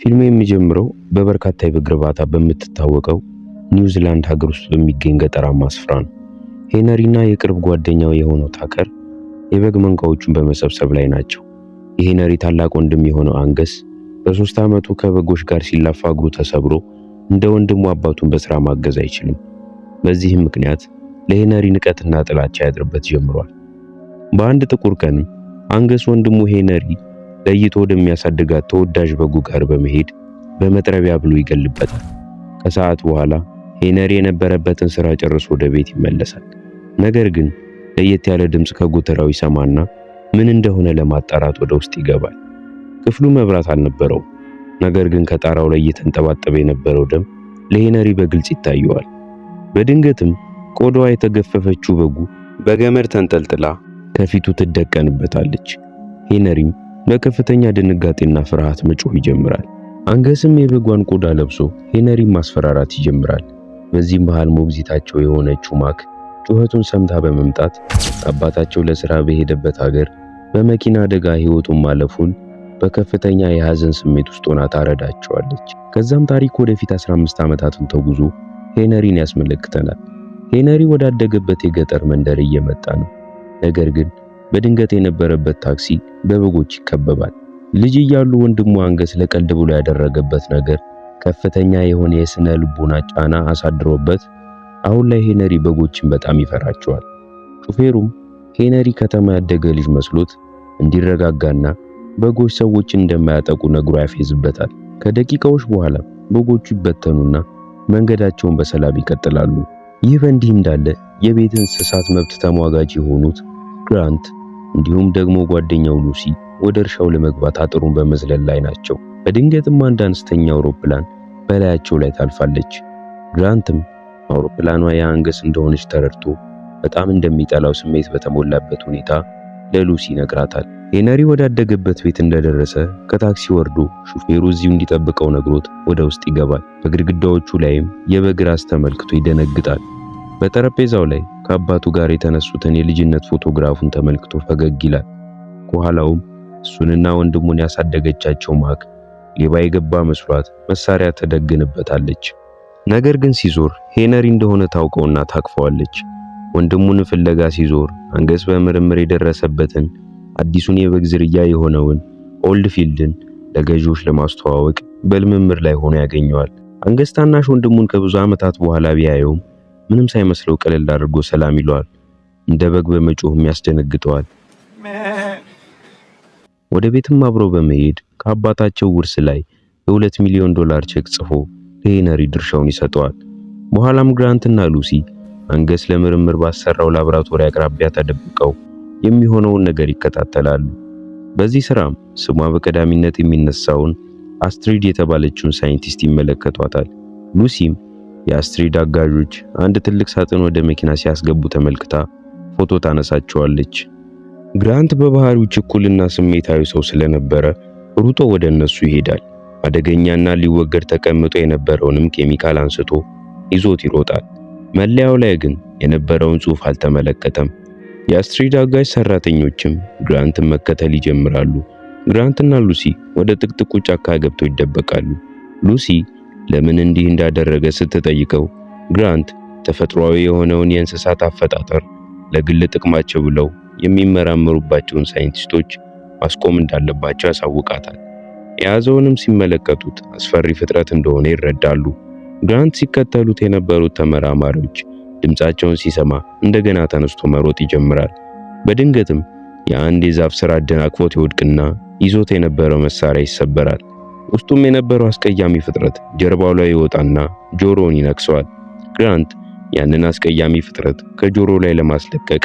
ፊልሙ የሚጀምረው በበርካታ የበግ እርባታ በምትታወቀው ኒውዚላንድ ሀገር ውስጥ በሚገኝ ገጠራማ ስፍራ ነው። ሄነሪና የቅርብ ጓደኛው የሆነው ታከር የበግ መንጋዎቹን በመሰብሰብ ላይ ናቸው። የሄነሪ ታላቅ ወንድም የሆነው አንገስ በ3 ዓመቱ ከበጎች ጋር ሲላፋ እግሩ ተሰብሮ እንደ ወንድሙ አባቱን በስራ ማገዝ አይችልም። በዚህም ምክንያት ለሄነሪ ንቀትና ጥላቻ ያድርበት ጀምሯል። በአንድ ጥቁር ቀንም አንገስ ወንድሙ ሄነሪ ለይቶ ወደሚያሳድጋት ተወዳጅ በጉ ጋር በመሄድ በመጥረቢያ ብሎ ይገልበታል። ከሰዓት በኋላ ሄነሪ የነበረበትን ስራ ጨርሶ ወደ ቤት ይመለሳል። ነገር ግን ለየት ያለ ድምጽ ከጎተራው ይሰማና ምን እንደሆነ ለማጣራት ወደ ውስጥ ይገባል። ክፍሉ መብራት አልነበረውም። ነገር ግን ከጣራው ላይ እየተንጠባጠበ የነበረው ደም ለሄነሪ በግልጽ ይታየዋል። በድንገትም ቆዳዋ የተገፈፈችው በጉ በገመድ ተንጠልጥላ ከፊቱ ትደቀንበታለች። ሄነሪም በከፍተኛ ድንጋጤና ፍርሃት መጮህ ይጀምራል። አንገስም የበጓን ቆዳ ለብሶ ሄነሪን ማስፈራራት ይጀምራል። በዚህም መሃል ሞግዚታቸው የሆነችው ማክ ጩኸቱን ሰምታ በመምጣት አባታቸው ለሥራ በሄደበት ሀገር በመኪና አደጋ ሕይወቱን ማለፉን በከፍተኛ የሐዘን ስሜት ውስጥ ሆና ታረዳቸዋለች። ከዛም ታሪክ ወደፊት 15 ዓመታትን ተጉዞ ሄነሪን ያስመለክተናል። ሄነሪ ወዳደገበት የገጠር መንደር እየመጣ ነው። ነገር ግን በድንገት የነበረበት ታክሲ በበጎች ይከበባል። ልጅ እያሉ ወንድሙ አንገስ ለቀልድ ብሎ ያደረገበት ነገር ከፍተኛ የሆነ የስነ ልቦና ጫና አሳድሮበት አሁን ላይ ሄነሪ በጎችን በጣም ይፈራቸዋል። ሹፌሩም ሄነሪ ከተማ ያደገ ልጅ መስሎት እንዲረጋጋና በጎች ሰዎችን እንደማያጠቁ ነግሮ ያፌዝበታል። ከደቂቃዎች በኋላ በጎቹ ይበተኑና መንገዳቸውን በሰላም ይቀጥላሉ። ይህ በእንዲህ እንዳለ የቤት እንስሳት መብት ተሟጋጅ የሆኑት ግራንት እንዲሁም ደግሞ ጓደኛው ሉሲ ወደ እርሻው ለመግባት አጥሩን በመዝለል ላይ ናቸው። በድንገትም አንድ አነስተኛ አውሮፕላን በላያቸው ላይ ታልፋለች። ግራንትም አውሮፕላኗ የአንገስ እንደሆነች ተረድቶ በጣም እንደሚጠላው ስሜት በተሞላበት ሁኔታ ለሉሲ ይነግራታል። ሄነሪ ወዳደገበት ቤት እንደደረሰ ከታክሲ ወርዶ ሹፌሩ እዚሁ እንዲጠብቀው ነግሮት ወደ ውስጥ ይገባል። በግድግዳዎቹ ላይም የበግ ራስ ተመልክቶ ይደነግጣል። በጠረጴዛው ላይ ከአባቱ ጋር የተነሱትን የልጅነት ፎቶግራፉን ተመልክቶ ፈገግ ይላል። ከኋላውም እሱንና ወንድሙን ያሳደገቻቸው ማክ ሌባ የገባ መስሏት መሳሪያ ተደግንበታለች። ነገር ግን ሲዞር ሄነሪ እንደሆነ ታውቀውና ታቅፈዋለች። ወንድሙን ፍለጋ ሲዞር አንገስ በምርምር የደረሰበትን አዲሱን የበግ ዝርያ የሆነውን ኦልድፊልድን ለገዢዎች ለማስተዋወቅ በልምምር ላይ ሆኖ ያገኘዋል። አንገስ ታናሽ ወንድሙን ከብዙ ዓመታት በኋላ ቢያየውም ምንም ሳይመስለው ቀለል አድርጎ ሰላም ይለዋል። እንደ በግ በመጮህም ያስደነግጠዋል። ወደ ቤትም አብረው በመሄድ ከአባታቸው ውርስ ላይ የ$2 ሚሊዮን ቼክ ጽፎ ለሄነሪ ድርሻውን ይሰጠዋል። በኋላም ግራንትና ሉሲ አንገስ ለምርምር ባሰራው ላብራቶሪ አቅራቢያ ተደብቀው የሚሆነውን ነገር ይከታተላሉ። በዚህ ስራም ስሟ በቀዳሚነት የሚነሳውን አስትሪድ የተባለችውን ሳይንቲስት ይመለከቷታል። ሉሲም የአስትሪድ አጋዦች አንድ ትልቅ ሳጥን ወደ መኪና ሲያስገቡ ተመልክታ ፎቶ ታነሳቸዋለች። ግራንት በባህሪው ችኩልና ስሜታዊ ሰው ስለነበረ ሩጦ ወደ እነሱ ይሄዳል። አደገኛና ሊወገድ ተቀምጦ የነበረውንም ኬሚካል አንስቶ ይዞት ይሮጣል። መለያው ላይ ግን የነበረውን ጽሑፍ አልተመለከተም። የአስትሪድ አጋዥ ሰራተኞችም ግራንትን መከተል ይጀምራሉ። ግራንትና ሉሲ ወደ ጥቅጥቁ ጫካ ገብተው ይደበቃሉ። ሉሲ ለምን እንዲህ እንዳደረገ ስትጠይቀው ግራንት ተፈጥሯዊ የሆነውን የእንስሳት አፈጣጠር ለግል ጥቅማቸው ብለው የሚመራመሩባቸውን ሳይንቲስቶች ማስቆም እንዳለባቸው ያሳውቃታል። የያዘውንም ሲመለከቱት አስፈሪ ፍጥረት እንደሆነ ይረዳሉ። ግራንት ሲከተሉት የነበሩት ተመራማሪዎች ድምጻቸውን ሲሰማ እንደገና ተነስቶ መሮጥ ይጀምራል። በድንገትም የአንድ የዛፍ ስር አደናቅፎት ይወድቅና ይዞት የነበረው መሳሪያ ይሰበራል። ውስጡም የነበረው አስቀያሚ ፍጥረት ጀርባው ላይ ይወጣና ጆሮውን ይነክሰዋል። ግራንት ያንን አስቀያሚ ፍጥረት ከጆሮ ላይ ለማስለቀቅ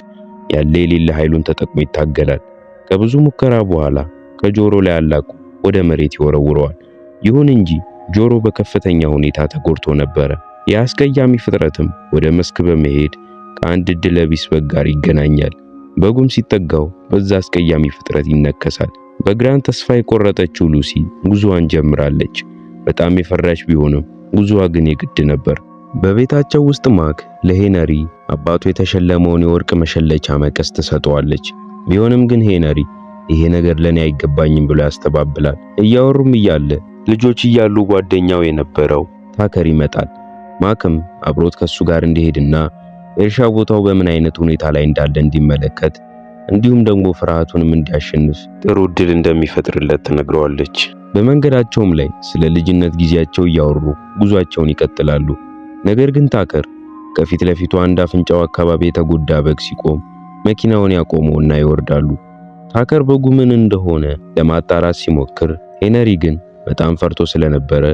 ያለ የሌለ ኃይሉን ተጠቅሞ ይታገላል። ከብዙ ሙከራ በኋላ ከጆሮ ላይ አላቁ ወደ መሬት ይወረውረዋል። ይሁን እንጂ ጆሮ በከፍተኛ ሁኔታ ተጎድቶ ነበረ። የአስቀያሚ ፍጥረትም ወደ መስክ በመሄድ ከአንድ ዕድለቢስ በግ ጋር ይገናኛል። በጉም ሲጠጋው በዛ አስቀያሚ ፍጥረት ይነከሳል። በግራንት ተስፋ የቆረጠችው ሉሲ ጉዞዋን ጀምራለች። በጣም የፈራች ቢሆንም ጉዞዋ ግን የግድ ነበር። በቤታቸው ውስጥ ማክ ለሄነሪ አባቱ የተሸለመውን የወርቅ መሸለቻ መቀስ ትሰጠዋለች። ቢሆንም ግን ሄነሪ ይሄ ነገር ለኔ አይገባኝም ብሎ ያስተባብላል። እያወሩም እያለ ልጆች እያሉ ጓደኛው የነበረው ታከር ይመጣል። ማክም አብሮት ከሱ ጋር እንዲሄድና የእርሻ ቦታው በምን አይነት ሁኔታ ላይ እንዳለ እንዲመለከት እንዲሁም ደግሞ ፍርሃቱንም እንዲያሸንፍ ጥሩ እድል እንደሚፈጥርለት ትነግረዋለች። በመንገዳቸውም ላይ ስለ ልጅነት ጊዜያቸው እያወሩ ጉዟቸውን ይቀጥላሉ። ነገር ግን ታከር ከፊት ለፊቱ አንድ አፍንጫው አካባቢ የተጎዳ በግ ሲቆም መኪናውን ያቆመውና ይወርዳሉ። ታከር በጉ ምን እንደሆነ ለማጣራት ሲሞክር ሄነሪ ግን በጣም ፈርቶ ስለነበረ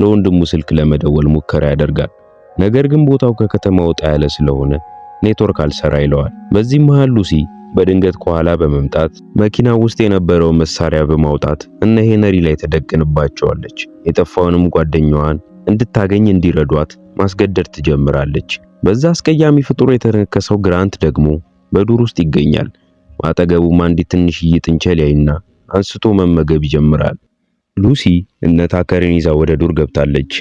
ለወንድሙ ስልክ ለመደወል ሙከራ ያደርጋል። ነገር ግን ቦታው ከከተማ ወጣ ያለ ስለሆነ ኔትወርክ አልሰራ ይለዋል። በዚህ መሃል ሉሲ በድንገት ከኋላ በመምጣት መኪናው ውስጥ የነበረው መሳሪያ በማውጣት እነ ሄነሪ ላይ ተደቅንባቸዋለች። የጠፋውንም ጓደኛዋን እንድታገኝ እንዲረዷት ማስገደድ ትጀምራለች። በዛ አስቀያሚ ፍጡር የተነከሰው ግራንት ደግሞ በዱር ውስጥ ይገኛል። አጠገቡም አንዲት ትንሽዬ ጥንቸል ያይና አንስቶ መመገብ ይጀምራል። ሉሲ እነ ታከርን ይዛ ወደ ዱር ገብታለች።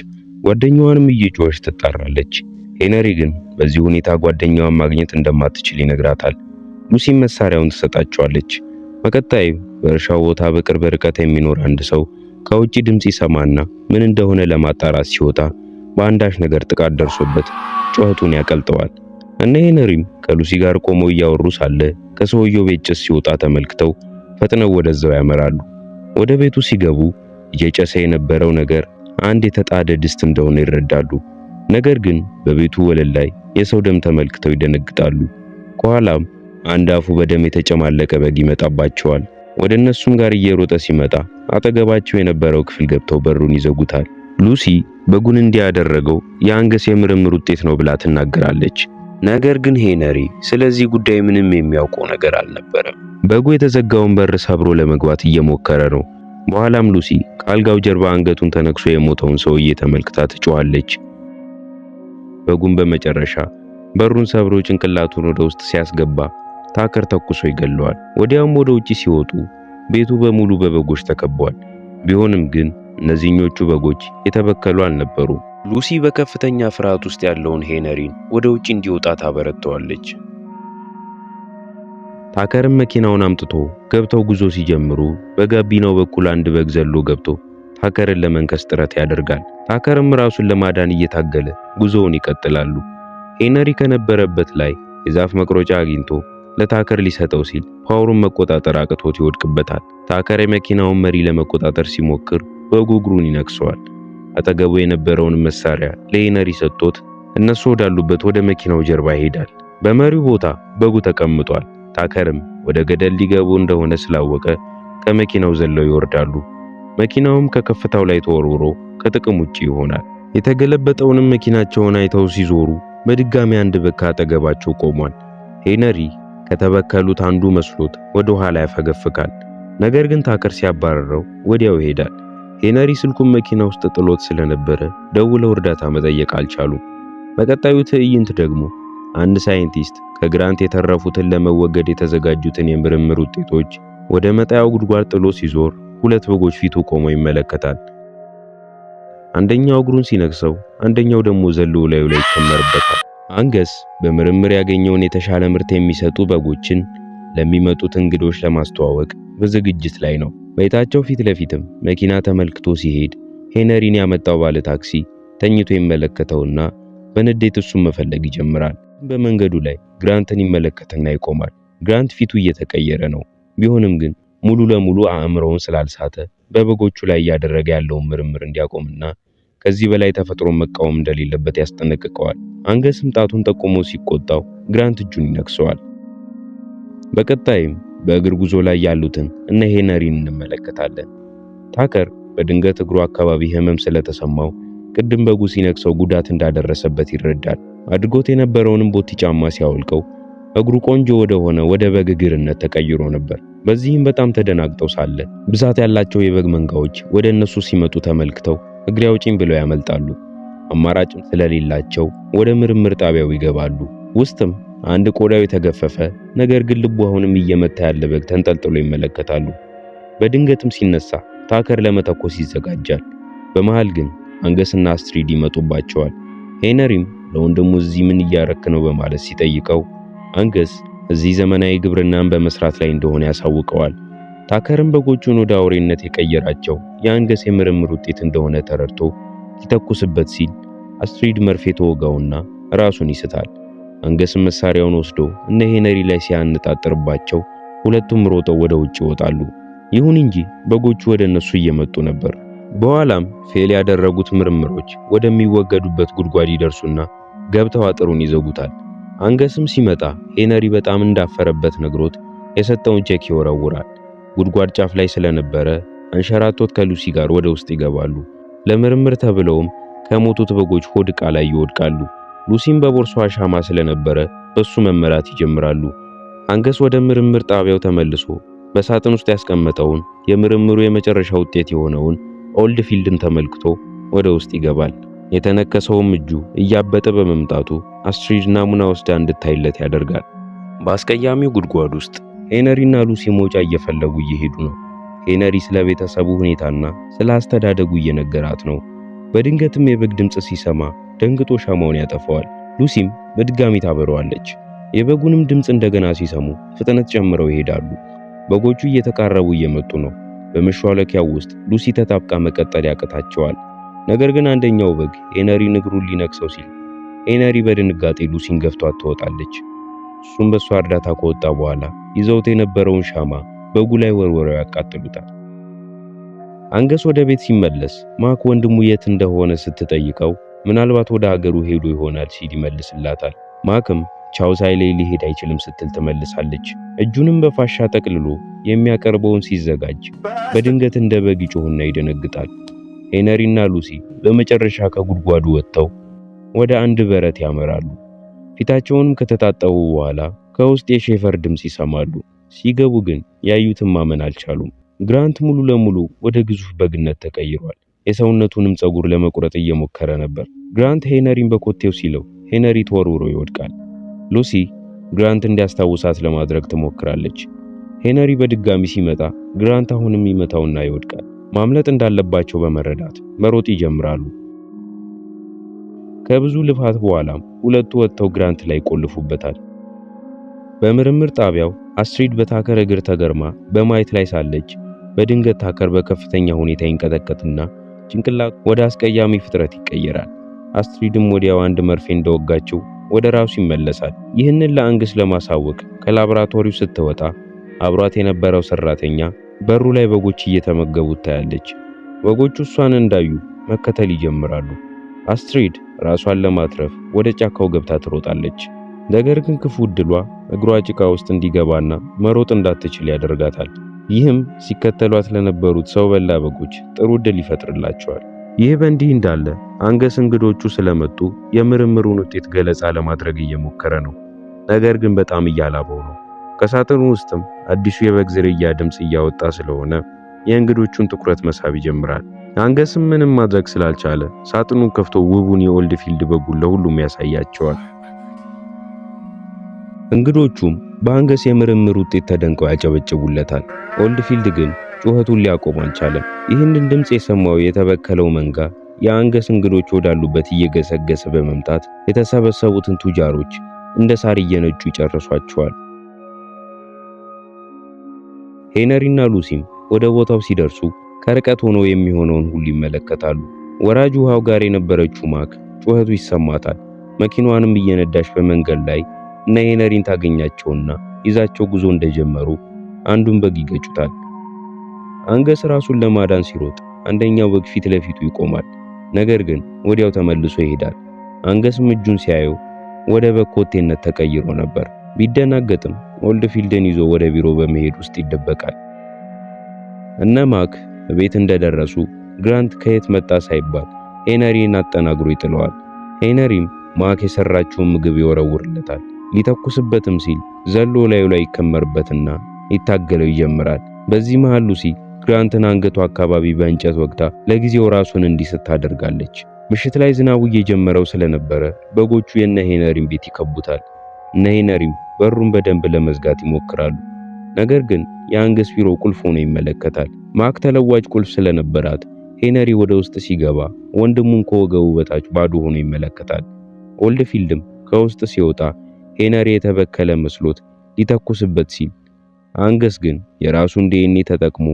ጓደኛዋንም እየጮኸች ትጣራለች። ሄነሪ ግን በዚህ ሁኔታ ጓደኛዋን ማግኘት እንደማትችል ይነግራታል። ሉሲ መሳሪያውን ትሰጣቸዋለች። በቀጣይ በእርሻው ቦታ በቅርብ ርቀት የሚኖር አንድ ሰው ከውጪ ድምጽ ይሰማና ምን እንደሆነ ለማጣራት ሲወጣ በአንዳች ነገር ጥቃት ደርሶበት ጩኸቱን ያቀልጠዋል። እነ ሄነሪም ከሉሲ ጋር ቆመው እያወሩ ሳለ ከሰውየው ቤት ጭስ ሲወጣ ተመልክተው ፈጥነው ወደዛው ያመራሉ። ወደ ቤቱ ሲገቡ እየጨሰ የነበረው ነገር አንድ የተጣደ ድስት እንደሆነ ይረዳሉ። ነገር ግን በቤቱ ወለል ላይ የሰው ደም ተመልክተው ይደነግጣሉ። ከኋላም አንድ አፉ በደም የተጨማለቀ በግ ይመጣባቸዋል። ወደ እነሱም ጋር እየሮጠ ሲመጣ አጠገባቸው የነበረው ክፍል ገብተው በሩን ይዘጉታል። ሉሲ በጉን እንዲያደረገው የአንገስ የምርምር ውጤት ነው ብላ ትናገራለች። ነገር ግን ሄነሪ ስለዚህ ጉዳይ ምንም የሚያውቀው ነገር አልነበረም። በጉ የተዘጋውን በር ሰብሮ ለመግባት እየሞከረ ነው። በኋላም ሉሲ ከአልጋው ጀርባ አንገቱን ተነክሶ የሞተውን ሰውዬ ተመልክታ ትጮኻለች። በጉን በመጨረሻ በሩን ሰብሮ ጭንቅላቱን ወደ ውስጥ ሲያስገባ ታከር ተኩሶ ይገለዋል። ወዲያውም ወደ ውጪ ሲወጡ ቤቱ በሙሉ በበጎች ተከቧል። ቢሆንም ግን እነዚህኞቹ በጎች የተበከሉ አልነበሩ። ሉሲ በከፍተኛ ፍርሃት ውስጥ ያለውን ሄነሪን ወደ ውጪ እንዲወጣ ታበረታዋለች። ታከርም መኪናውን አምጥቶ ገብተው ጉዞ ሲጀምሩ በጋቢናው በኩል አንድ በግ ዘሎ ገብቶ ታከርን ለመንከስ ጥረት ያደርጋል። ታከርም ራሱን ለማዳን እየታገለ ጉዞውን ይቀጥላሉ። ሄነሪ ከነበረበት ላይ የዛፍ መቅረጫ አግኝቶ ለታከር ሊሰጠው ሲል ፓወሩን መቆጣጠር አቅቶት ይወድቅበታል። ታከር የመኪናውን መሪ ለመቆጣጠር ሲሞክር በጉ እግሩን ይነክሰዋል። አጠገቡ የነበረውን መሳሪያ ለሄነሪ ሰጥቶት እነሱ ወዳሉበት ወደ መኪናው ጀርባ ይሄዳል። በመሪው ቦታ በጉ ተቀምጧል። ታከርም ወደ ገደል ሊገቡ እንደሆነ ስላወቀ ከመኪናው ዘለው ይወርዳሉ። መኪናውም ከከፍታው ላይ ተወርውሮ ከጥቅም ውጪ ይሆናል። የተገለበጠውንም መኪናቸውን አይተው ሲዞሩ በድጋሚ አንድ በግ አጠገባቸው ቆሟል። ሄነሪ ከተበከሉት አንዱ መስሎት ወደ ኋላ ያፈገፍካል። ነገር ግን ታከር ሲያባረረው ወዲያው ይሄዳል። ሄነሪ ስልኩን መኪና ውስጥ ጥሎት ስለነበረ ደውለው እርዳታ መጠየቅ አልቻሉም። በቀጣዩ ትዕይንት ደግሞ አንድ ሳይንቲስት ከግራንት የተረፉትን ለመወገድ የተዘጋጁትን የምርምር ውጤቶች ወደ መጣያው ጉድጓድ ጥሎ ሲዞር ሁለት በጎች ፊቱ ቆመው ይመለከታል። አንደኛው እግሩን ሲነክሰው፣ አንደኛው ደግሞ ዘሎ ላዩ ላይ ይከመርበታል። አንገስ በምርምር ያገኘውን የተሻለ ምርት የሚሰጡ በጎችን ለሚመጡት እንግዶች ለማስተዋወቅ በዝግጅት ላይ ነው። ቤታቸው ፊት ለፊትም መኪና ተመልክቶ ሲሄድ ሄነሪን ያመጣው ባለ ታክሲ ተኝቶ ይመለከተውና በንዴት እሱን መፈለግ ይጀምራል። በመንገዱ ላይ ግራንትን ይመለከትና ይቆማል። ግራንት ፊቱ እየተቀየረ ነው። ቢሆንም ግን ሙሉ ለሙሉ አእምሮውን ስላልሳተ በበጎቹ ላይ እያደረገ ያለውን ምርምር እንዲያቆምና ከዚህ በላይ ተፈጥሮን መቃወም እንደሌለበት ያስጠነቅቀዋል። አንገስም ጣቱን ጠቁሞ ሲቆጣው ግራንት እጁን ይነክሰዋል። በቀጣይም በእግር ጉዞ ላይ ያሉትን እነ ሄነሪን እንመለከታለን። ታከር በድንገት እግሩ አካባቢ ህመም ስለተሰማው ቅድም በጉ ሲነክሰው ጉዳት እንዳደረሰበት ይረዳል። አድርጎት የነበረውንም ቦቲ ጫማ ሲያወልቀው እግሩ ቆንጆ ወደ በግ እግርነት ተቀይሮ ነበር። በዚህም በጣም ተደናግጠው ሳለ ብዛት ያላቸው የበግ መንጋዎች ወደ እነሱ ሲመጡ ተመልክተው እግሬ አውጪኝ ብለው ያመልጣሉ። አማራጭም ስለሌላቸው ወደ ምርምር ጣቢያው ይገባሉ። ውስጥም አንድ ቆዳው የተገፈፈ ነገር ግን ልቡ አሁንም እየመታ ያለ በግ ተንጠልጥሎ ይመለከታሉ። በድንገትም ሲነሳ ታከር ለመተኮስ ይዘጋጃል። በመሃል ግን አንገስና አስትሪድ ይመጡባቸዋል። ሄነሪም ለወንድሙ እዚህ ምን እያረክ ነው በማለት ሲጠይቀው አንገስ እዚህ ዘመናዊ ግብርናን በመስራት ላይ እንደሆነ ያሳውቀዋል። ታከርም በጎቹን ወደ አውሬነት የቀየራቸው የአንገስ የምርምር ውጤት እንደሆነ ተረድቶ ሊተኩስበት ሲል አስትሪድ መርፌ ተወጋውና ራሱን ይስታል። አንገስም መሳሪያውን ወስዶ እነ ሄነሪ ላይ ሲያነጣጥርባቸው ሁለቱም ሮጠው ወደ ውጭ ይወጣሉ። ይሁን እንጂ በጎቹ ወደ እነሱ እየመጡ ነበር። በኋላም ፌል ያደረጉት ምርምሮች ወደሚወገዱበት ጉድጓድ ይደርሱና ገብተው አጥሩን ይዘጉታል። አንገስም ሲመጣ ሄነሪ በጣም እንዳፈረበት ነግሮት የሰጠውን ቼክ ይወረውራል። ጉድጓድ ጫፍ ላይ ስለነበረ አንሸራቶት ከሉሲ ጋር ወደ ውስጥ ይገባሉ። ለምርምር ተብለውም ከሞቱት በጎች ሆድ ዕቃ ላይ ይወድቃሉ። ሉሲም በቦርሷ ሻማ ስለነበረ በሱ መመራት ይጀምራሉ። አንገስ ወደ ምርምር ጣቢያው ተመልሶ በሳጥን ውስጥ ያስቀመጠውን የምርምሩ የመጨረሻ ውጤት የሆነውን ኦልድ ፊልድን ተመልክቶ ወደ ውስጥ ይገባል። የተነከሰውም እጁ እያበጠ በመምጣቱ አስትሪድ ናሙና ወስዳ እንድታይለት ያደርጋል። በአስቀያሚው ጉድጓድ ውስጥ ሄነሪና ሉሲ መውጫ እየፈለጉ እየሄዱ ነው። ሄነሪ ስለ ቤተሰቡ ሁኔታና ስለ አስተዳደጉ እየነገራት ነው። በድንገትም የበግ ድምጽ ሲሰማ ደንግጦ ሻማውን ያጠፋዋል። ሉሲም በድጋሚ ታበረዋለች። የበጉንም ድምጽ እንደገና ሲሰሙ ፍጥነት ጨምረው ይሄዳሉ። በጎቹ እየተቃረቡ እየመጡ ነው። በመሿለኪያው ውስጥ ሉሲ ተጣብቃ መቀጠል ያቅታቸዋል። ነገር ግን አንደኛው በግ ሄነሪን እግሩን ሊነክሰው ሲል ሄነሪ በድንጋጤ ሉሲን ገፍቷት ትወጣለች። እሱም በሷ እርዳታ ከወጣ በኋላ ይዘውት የነበረውን ሻማ በጉ ላይ ወርወረው ያቃጥሉታል። አንገስ ወደ ቤት ሲመለስ ማክ ወንድሙ የት እንደሆነ ስትጠይቀው ምናልባት ወደ ሀገሩ ሄዶ ይሆናል ሲል ይመልስላታል። ማክም ቻው ሳይለይ ሊሄድ አይችልም ስትል ትመልሳለች። እጁንም በፋሻ ጠቅልሎ የሚያቀርበውን ሲዘጋጅ በድንገት እንደ በግ ይጮህና ይደነግጣል። ሄነሪና ሉሲ በመጨረሻ ከጉድጓዱ ወጥተው ወደ አንድ በረት ያመራሉ። ፊታቸውንም ከተጣጣቡ በኋላ ከውስጥ የሼፈር ድምጽ ይሰማሉ። ሲገቡ ግን ያዩትን ማመን አልቻሉም። ግራንት ሙሉ ለሙሉ ወደ ግዙፍ በግነት ተቀይሯል። የሰውነቱንም ጸጉር ለመቁረጥ እየሞከረ ነበር። ግራንት ሄነሪን በኮቴው ሲለው ሄነሪ ተወርውሮ ይወድቃል። ሉሲ ግራንት እንዲያስታውሳት ለማድረግ ትሞክራለች። ሄነሪ በድጋሚ ሲመጣ ግራንት አሁንም ይመታውና ይወድቃል። ማምለጥ እንዳለባቸው በመረዳት መሮጥ ይጀምራሉ። ከብዙ ልፋት በኋላም ሁለቱ ወጥተው ግራንት ላይ ቆልፉበታል። በምርምር ጣቢያው አስትሪድ በታከር እግር ተገርማ በማየት ላይ ሳለች በድንገት ታከር በከፍተኛ ሁኔታ ይንቀጠቀጥና ጭንቅላት ወደ አስቀያሚ ፍጥረት ይቀየራል። አስትሪድም ወዲያው አንድ መርፌ እንደወጋችው ወደ ራሱ ይመለሳል። ይህንን ለአንገስ ለማሳወቅ ከላቦራቶሪው ስትወጣ አብሯት የነበረው ሰራተኛ በሩ ላይ በጎች እየተመገቡት ታያለች። በጎቹ እሷን እንዳዩ መከተል ይጀምራሉ። አስትሪድ ራሷን ለማትረፍ ወደ ጫካው ገብታ ትሮጣለች። ነገር ግን ክፉ ዕድሏ እግሯ ጭቃ ውስጥ እንዲገባና መሮጥ እንዳትችል ያደርጋታል። ይህም ሲከተሏት ለነበሩት ሰው በላ በጎች ጥሩ ዕድል ይፈጥርላቸዋል። ይህ በእንዲህ እንዳለ አንገስ እንግዶቹ ስለመጡ የምርምሩን ውጤት ገለጻ ለማድረግ እየሞከረ ነው። ነገር ግን በጣም እያላበው ነው። ከሳጥኑ ውስጥም አዲሱ የበግ ዝርያ ድምጽ እያወጣ ስለሆነ የእንግዶቹን ትኩረት መሳብ ይጀምራል። አንገስም ምንም ማድረግ ስላልቻለ ሳጥኑን ከፍቶ ውቡን የኦልድ ፊልድ በጉን ለሁሉም ያሳያቸዋል። እንግዶቹም በአንገስ የምርምር ውጤት ተደንቀው ያጨበጭቡለታል። ኦልድ ፊልድ ግን ጩኸቱን ሊያቆም አልቻለም። ይህንን ድምጽ የሰማው የተበከለው መንጋ የአንገስ እንግዶች ወዳሉበት እየገሰገሰ በመምጣት የተሰበሰቡትን ቱጃሮች እንደ ሳር እየነጩ ይጨርሷቸዋል። ሄነሪና ሉሲም ወደ ቦታው ሲደርሱ ከርቀት ሆነው የሚሆነውን ሁሉ ይመለከታሉ። ወራጅ ውሃው ጋር የነበረችው ማክ ጩኸቱ ይሰማታል። መኪናዋንም እየነዳች በመንገድ ላይ እነ ሄነሪን ታገኛቸውና ይዛቸው ጉዞ እንደጀመሩ አንዱን በግ ይገጩታል። አንገስ ራሱን ለማዳን ሲሮጥ አንደኛው በግ ፊት ለፊቱ ይቆማል። ነገር ግን ወዲያው ተመልሶ ይሄዳል። አንገስም እጁን ሲያየው ወደ በግ ኮቴነት ተቀይሮ ነበር። ቢደናገጥም ኦልድ ፊልድን ይዞ ወደ ቢሮ በመሄድ ውስጥ ይደበቃል። እነ ማክ ቤት እንደደረሱ ግራንት ከየት መጣ ሳይባል ሄነሪን አጠናግሮ ይጥለዋል። ሄነሪም ማክ የሰራችውን ምግብ ይወረውርለታል። ሊተኩስበትም ሲል ዘሎ ላዩ ላይ ይከመርበትና ይታገለው ይጀምራል። በዚህ መሃል ሉሲ ግራንትን አንገቱ አካባቢ በእንጨት ወግታ ለጊዜው ራሱን እንዲስት ታደርጋለች። ምሽት ላይ ዝናቡ እየጀመረው ስለነበረ በጎቹ የነ ሄነሪን ቤት ይከቡታል። እነ ሄነሪም በሩን በደንብ ለመዝጋት ይሞክራሉ። ነገር ግን የአንገስ ቢሮ ቁልፍ ሆኖ ይመለከታል። ማክ ተለዋጭ ቁልፍ ስለነበራት ሄነሪ ወደ ውስጥ ሲገባ ወንድሙን ከወገቡ በታች ባዶ ሆኖ ይመለከታል። ኦልድ ፊልድም ከውስጥ ሲወጣ ሄነሪ የተበከለ መስሎት ሊተኩስበት ሲል አንገስ ግን የራሱን ዲኤንኤ ተጠቅሞ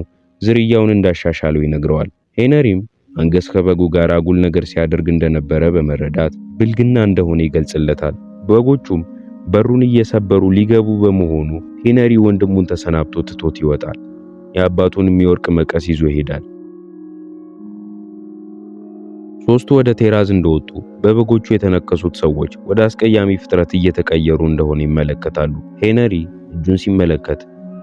ዝርያውን እንዳሻሻለው ይነግረዋል። ሄነሪም አንገስ ከበጉ ጋር አጉል ነገር ሲያደርግ እንደነበረ በመረዳት ብልግና እንደሆነ ይገልጽለታል። በጎቹም በሩን እየሰበሩ ሊገቡ በመሆኑ ሄነሪ ወንድሙን ተሰናብቶ ትቶት ይወጣል። የአባቱንም የወርቅ መቀስ ይዞ ይሄዳል። ሶስቱ ወደ ቴራዝ እንደወጡ በበጎቹ የተነከሱት ሰዎች ወደ አስቀያሚ ፍጥረት እየተቀየሩ እንደሆነ ይመለከታሉ። ሄነሪ እጁን ሲመለከት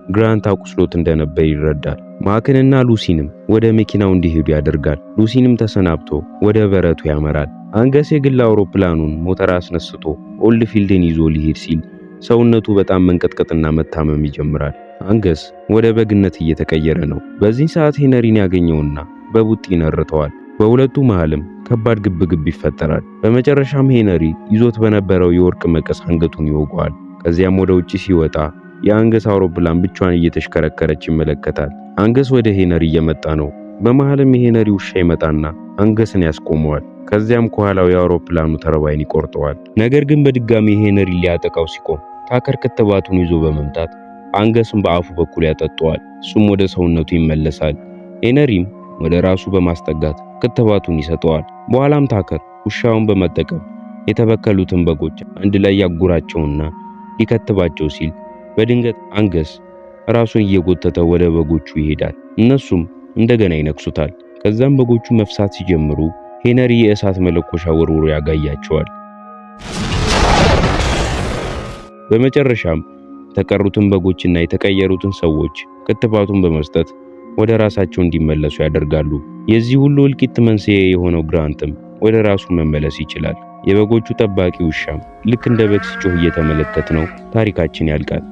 ግራንት አቁስሎት እንደነበር ይረዳል። ማክንና ሉሲንም ወደ መኪናው እንዲሄዱ ያደርጋል። ሉሲንም ተሰናብቶ ወደ በረቱ ያመራል። አንገስ የግል አውሮፕላኑን ሞተር አስነስቶ ኦልድ ፊልድን ይዞ ሊሄድ ሲል ሰውነቱ በጣም መንቀጥቀጥና መታመም ይጀምራል። አንገስ ወደ በግነት እየተቀየረ ነው። በዚህ ሰዓት ሄነሪን ያገኘውና በቡጢ ይነርተዋል። በሁለቱ መሃልም ከባድ ግብግብ ይፈጠራል። በመጨረሻም ሄነሪ ይዞት በነበረው የወርቅ መቀስ አንገቱን ይወጋዋል። ከዚያም ወደ ውጪ ሲወጣ የአንገስ አውሮፕላን ብቻዋን እየተሽከረከረች ይመለከታል። አንገስ ወደ ሄነሪ እየመጣ ነው። በመሃልም የሄነሪ ውሻ ይመጣና አንገስን ያስቆመዋል። ከዚያም ከኋላው የአውሮፕላኑ ተርባይን ይቆርጠዋል። ነገር ግን በድጋሚ ሄነሪ ሊያጠቃው ሲቆም ታከር ክትባቱን ይዞ በመምጣት አንገስን በአፉ በኩል ያጠጣዋል። እሱም ወደ ሰውነቱ ይመለሳል። ሄነሪም ወደ ራሱ በማስጠጋት ክትባቱን ይሰጠዋል። በኋላም ታከር ውሻውን በመጠቀም የተበከሉትን በጎች አንድ ላይ ያጉራቸውና ሊከትባቸው ሲል በድንገት አንገስ ራሱን እየጎተተ ወደ በጎቹ ይሄዳል። እነሱም እንደገና ይነክሱታል። ከዛም በጎቹ መፍሳት ሲጀምሩ ሄነሪ የእሳት መለኮሻ ወርውሮ ያጋያቸዋል። በመጨረሻም የተቀሩትን በጎችና የተቀየሩትን ሰዎች ክትባቱን በመስጠት ወደ ራሳቸው እንዲመለሱ ያደርጋሉ። የዚህ ሁሉ እልቂት መንስኤ የሆነው ግራንትም ወደ ራሱ መመለስ ይችላል። የበጎቹ ጠባቂ ውሻም ልክ እንደ በግ ሲጮህ እየተመለከት ነው ታሪካችን ያልቃል።